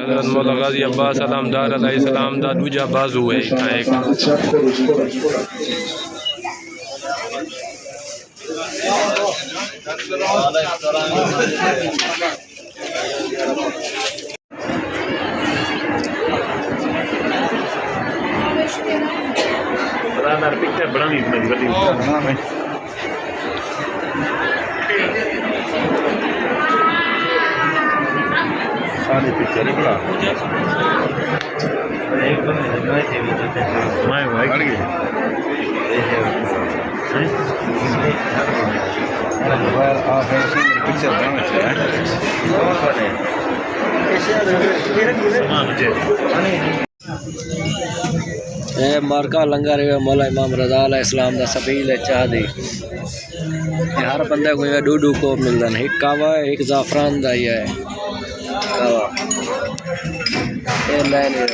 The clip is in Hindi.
हज़रत मौला गाज़ी अब्बास अलमदार अलैहिस्सलाम दा दूजा बाजू है एक पिक्चर बड़ा नहीं सारी पिक्चर बड़ा मैं पिक्चर मार्का लंगर मौला इमाम रज़ा अलैहिस्सलाम दा सबील चाह दी हर बंदे को डू को मिलता है। एक कावा है एक ज़ाफ़रान दा ही है कावा ये लाइन है।